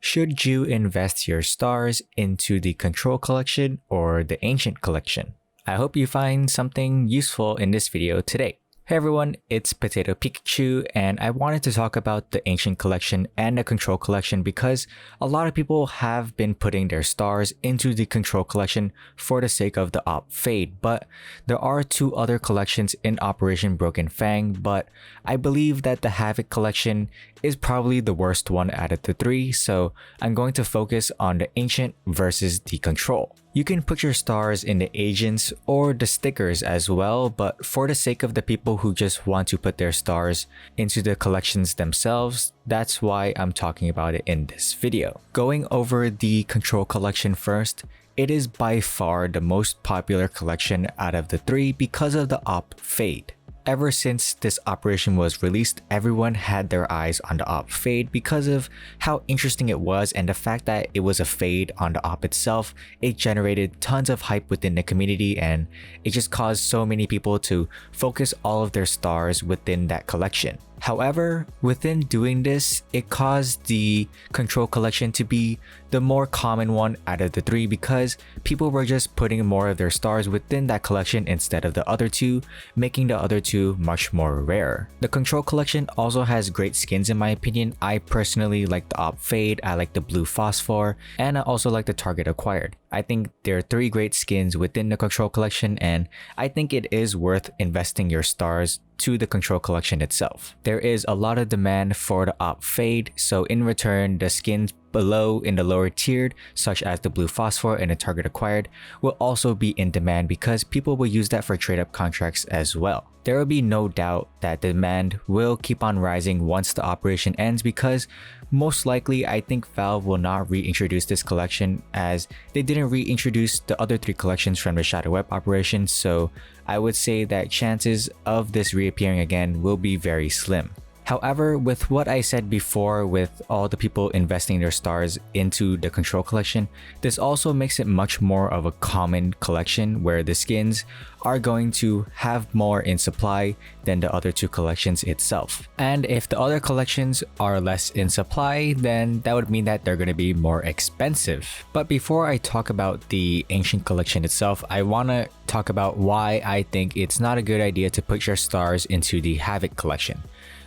Should you invest your stars into the Control Collection or the Ancient Collection? I hope you find something useful in this video today. Hey everyone, it's PotatoPikachu, and I wanted to talk about the Ancient Collection and the Control Collection because a lot of people have been putting their stars into the Control Collection for the sake of the Op Fade, but there are two other collections in Operation Broken Fang, but I believe that the Havoc Collection is probably the worst one out of the three, so I'm going to focus on the Ancient versus the Control. You can put your stars in the agents or the stickers as well, but for the sake of the people who just want to put their stars into the collections themselves, that's why I'm talking about it in this video. Going over the Control Collection first, it is by far the most popular collection out of the three because of the Op Fade. Ever since this operation was released, everyone had their eyes on the Op Fade because of how interesting it was, and the fact that it was a fade on the Op itself. It generated tons of hype within the community, and it just caused so many people to focus all of their stars within that collection. However, within doing this, it caused the Control Collection to be the more common one out of the three because people were just putting more of their stars within that collection instead of the other two, making the other two much more rare. The Control Collection also has great skins in my opinion. I personally like the Op Fade, I like the Blue Phosphor, and I also like the Target Acquired. I think there are three great skins within the Control Collection, and I think it is worth investing your stars to the Control Collection itself. There is a lot of demand for the Op Fade, so in return, the skins below in the lower tiered, such as the Blue Phosphor and the Target Acquired, will also be in demand because people will use that for trade-up contracts as well. There will be no doubt that demand will keep on rising once the operation ends because most likely I think Valve will not reintroduce this collection as they didn't reintroduce the other three collections from the Shadow Web operation, so I would say that chances of this reappearing again will be very slim. However, with what I said before with all the people investing their stars into the Control Collection, this also makes it much more of a common collection where the skins are going to have more in supply than the other two collections itself. And if the other collections are less in supply, then that would mean that they're going to be more expensive. But before I talk about the Ancient Collection itself, I want to talk about why I think it's not a good idea to put your stars into the Havoc Collection.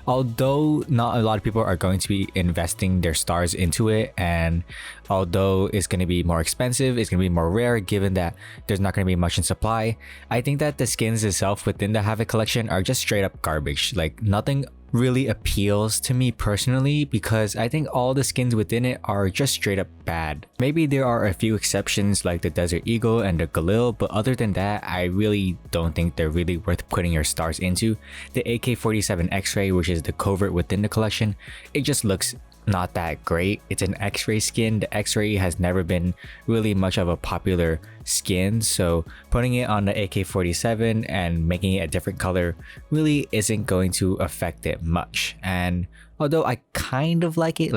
Although not a lot of people are going to be investing their stars into it, and although it's going to be more expensive, it's going to be more rare given that there's not going to be much in supply, I think that the skins itself within the Havoc Collection are just straight up garbage. Like, nothing really appeals to me personally because I think all the skins within it are just straight up bad. Maybe there are a few exceptions like the Desert Eagle and the Galil, but other than that, I really don't think they're really worth putting your stars into. The AK-47 X-Ray, which is the covert within the collection, it just looks not that great. It's an X-Ray skin. The X-Ray has never been really much of a popular skin, so putting it on the AK-47 and making it a different color really isn't going to affect it much. And although I kind of like it,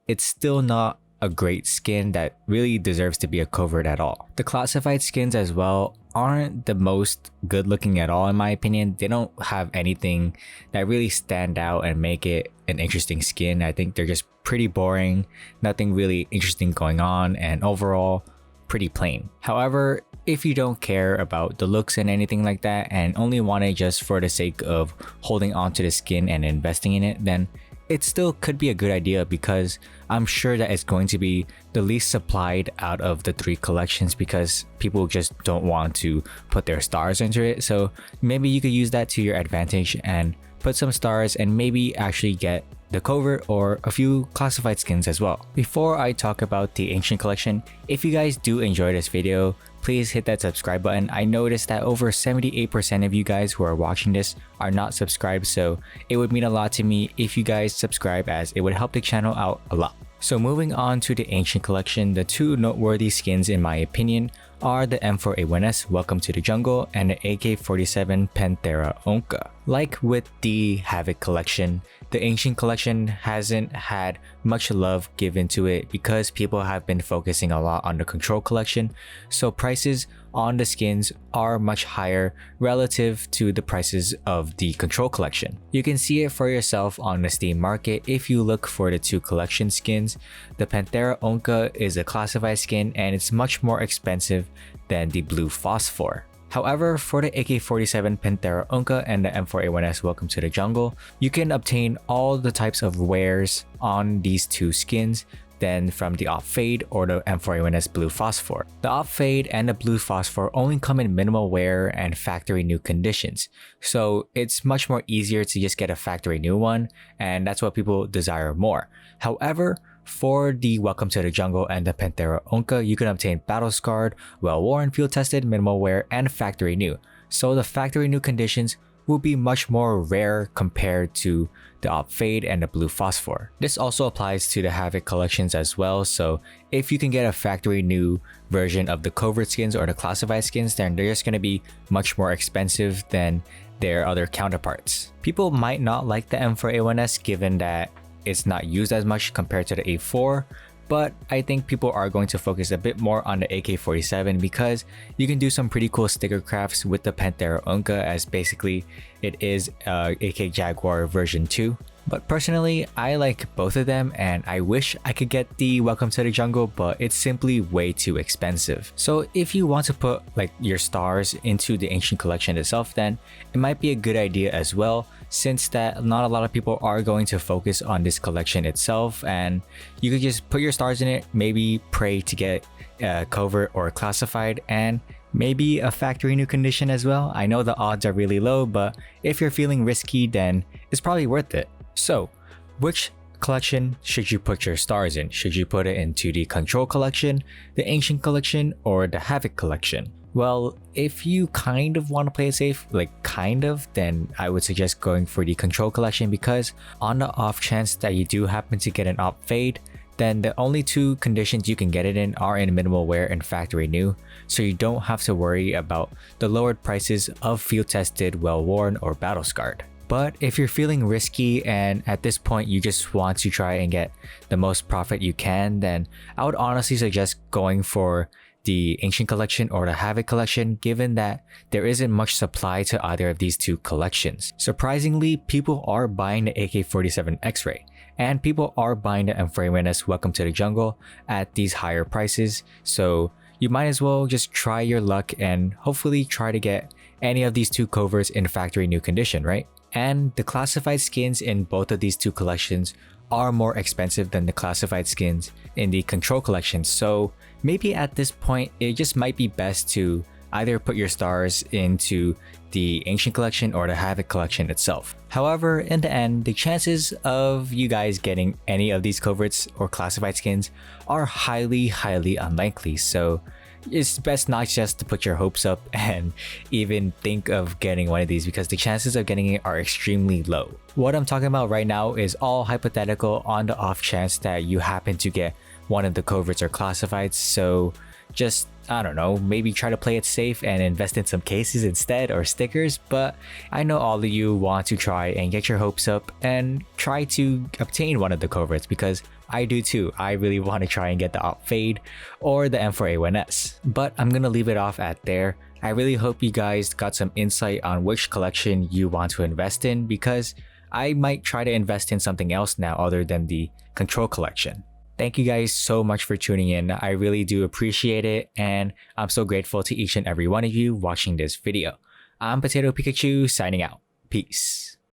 it's still not a great skin that really deserves to be a covert at all. The classified skins as well aren't the most good looking at all in my opinion. They don't have anything that really stand out and make it an interesting skin. I think they're just pretty boring, nothing really interesting going on, and overall pretty plain. However, if you don't care about the looks and anything like that and only want it just for the sake of holding on to the skin and investing in it, then it still could be a good idea because I'm sure that it's going to be the least supplied out of the three collections because people just don't want to put their stars into it. So maybe you could use that to your advantage and put some stars and maybe actually get the covert or a few classified skins as well. Before I talk about the Ancient Collection, if you guys do enjoy this video, please hit that subscribe button. I noticed that over 78% of you guys who are watching this are not subscribed, so it would mean a lot to me if you guys subscribe as it would help the channel out a lot. So moving on to the Ancient Collection, the two noteworthy skins in my opinion are the M4A1S Welcome to the Jungle and the AK-47 Panthera Onca. Like with the Havoc collection, the Ancient collection hasn't had much love given to it because people have been focusing a lot on the Control collection, so prices on the skins are much higher relative to the prices of the Control collection. You can see it for yourself on the Steam market if you look for the two collection skins. The Panthera Onca is a classified skin and it's much more expensive than the Blue Phosphor. However, for the AK-47 Panthera Onca and the M4A1S Welcome to the Jungle, you can obtain all the types of wares on these two skins than from the Op Fade or the M4A1S Blue Phosphor. The Op Fade and the Blue Phosphor only come in minimal wear and factory new conditions, so it's much more easier to just get a factory new one, and that's what people desire more. However, for the Welcome to the Jungle and the Panthera Onca, you can obtain battle scarred, well-worn, field-tested, minimal wear, and factory new. So the factory new conditions will be much more rare compared to the Op Fade and the Blue Phosphor. This also applies to the Havoc collections as well, so if you can get a factory new version of the covert skins or the classified skins, then they're just going to be much more expensive than their other counterparts. People might not like the M4A1S given that it's not used as much compared to the A4, but I think people are going to focus a bit more on the AK-47 because you can do some pretty cool sticker crafts with the Panthera Onca, as basically it is AK Jaguar version 2. But personally, I like both of them and I wish I could get the Welcome to the Jungle, but it's simply way too expensive. So if you want to put like your stars into the Ancient collection itself, then it might be a good idea as well, since that not a lot of people are going to focus on this collection itself, and you could just put your stars in it, maybe pray to get covert or classified, and maybe a factory new condition as well. I know the odds are really low, but if you're feeling risky, then it's probably worth it. So, which collection should you put your stars in? Should you put it into the Control collection, the Ancient collection, or the Havoc collection? Well, if you kind of want to play it safe, then I would suggest going for the Control collection, because on the off chance that you do happen to get an Op Fade, then the only two conditions you can get it in are in minimal wear and factory new, so you don't have to worry about the lowered prices of field tested, well worn, or battle scarred. But if you're feeling risky and at this point you just want to try and get the most profit you can, then I would honestly suggest going for the Ancient collection or the Havoc collection, given that there isn't much supply to either of these two collections. Surprisingly, people are buying the AK-47 X-Ray, and people are buying the M4A1S Welcome to the Jungle at these higher prices, so you might as well just try your luck and hopefully try to get any of these two coverts in factory new condition, right? And the classified skins in both of these two collections are more expensive than the classified skins in the Control collection, so maybe at this point it just might be best to either put your stars into the Ancient collection or the Havoc collection itself. However, in the end, the chances of you guys getting any of these coverts or classified skins are highly unlikely, so it's best not just to put your hopes up and even think of getting one of these, because the chances of getting it are extremely low. What I'm talking about right now is all hypothetical on the off chance that you happen to get one of the coverts or classifieds, so just, I don't know, maybe try to play it safe and invest in some cases instead or stickers. But I know all of you want to try and get your hopes up and try to obtain one of the coverts, because I do too. I really want to try and get the Op Fade or the M4A1S. But I'm gonna leave it off at there. I really hope you guys got some insight on which collection you want to invest in, because I might try to invest in something else now other than the Control collection. Thank you guys so much for tuning in. I really do appreciate it, and I'm so grateful to each and every one of you watching this video. I'm PotatoPikachu signing out. Peace.